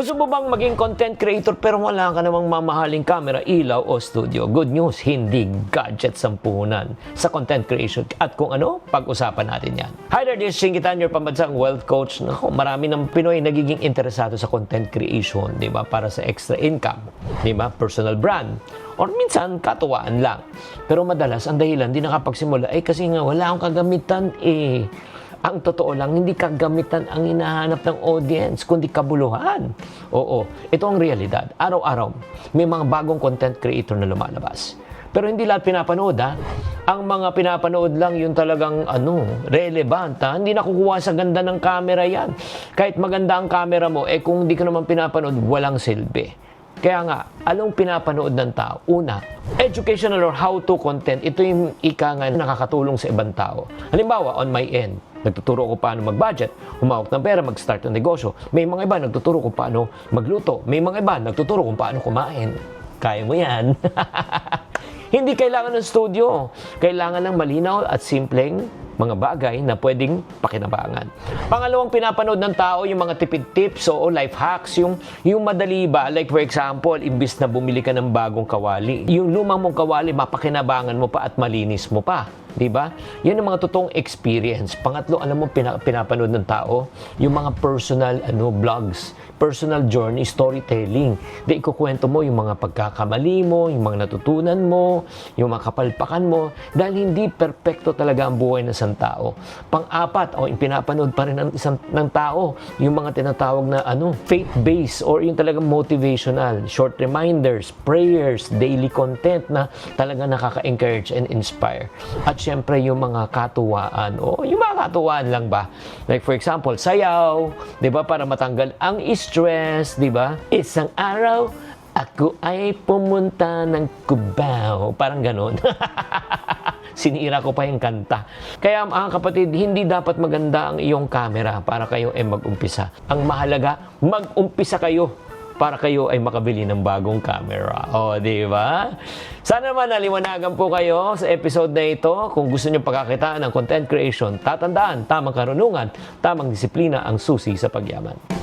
Gusto mo bang maging content creator pero wala ka namang mamahaling camera, ilaw o studio? Good news, hindi gadgets ang puhunan sa content creation. At kung ano, pag-usapan natin yan. Hi there, this is Shingitan, your pambansang wealth coach. Naku, marami ng Pinoy nagiging interesado sa content creation, di ba? Para sa extra income, di ba? Personal brand. Or minsan, katuwaan lang. Pero madalas, ang dahilan, di nakapagsimula, kasi nga wala akong kagamitan eh. Ang totoo lang, hindi kagamitan ang hinahanap ng audience, kundi kabuluhan. Oo, ito ang realidad. Araw-araw, may mga bagong content creator na lumalabas. Pero hindi lahat pinapanood, ha? Ang mga pinapanood lang yung talagang relevant, ha? Hindi nakukuha sa ganda ng camera yan. Kahit maganda ang camera mo, kung hindi ka naman pinapanood, walang silbi. Kaya nga, anong pinapanood ng tao? Una, educational or how-to content. Ito yung ika nga nakakatulong sa ibang tao. Halimbawa, on my end, nagtuturo ko paano mag-budget, humawak ng pera, mag-start ng negosyo. May mga iba nagtuturo kung paano magluto. May mga iba nagtuturo kung paano kumain. Kaya mo yan. Hindi kailangan ng studio. Kailangan ng malinaw at simpleng mga bagay na pwedeng pakinabangan. Pangalawang pinapanood ng tao, yung mga tipid tips o life hacks, yung madali ba? Like for example, imbis na bumili ka ng bagong kawali, yung lumang mong kawali, mapakinabangan mo pa at malinis mo pa. Diba? Yan ang mga totoong experience. Pangatlo, alam mo, pinapanood ng tao, yung mga personal vlogs, personal journey, storytelling. Di ikukwento mo yung mga pagkakamali mo, yung mga natutunan mo, yung mga kapalpakan mo, dahil hindi perpekto talaga ang buhay ng isang tao. Pang-apat, yung pinapanood pa rin ng tao, yung mga tinatawag na faith-based or yung talagang motivational, short reminders, prayers, daily content na talaga nakaka-encourage and inspire. At syempre yung mga katuwaan yung mga katuwaan lang ba, like for example sayaw, di ba, para matanggal ang stress, di ba? Isang araw ako ay pumunta ng Cubao, parang ganon. Sinira ko pa yung kanta. Kaya mga kapatid, hindi dapat maganda ang iyong camera para kayo ay mag-umpisa. Ang mahalaga, mag-umpisa kayo para kayo ay makabili ng bagong camera. Di ba? Sana naman naliwanagan po kayo sa episode na ito. Kung gusto niyo pagkakitaan ng content creation, tatandaan, tamang karunungan, tamang disiplina ang susi sa pagyaman.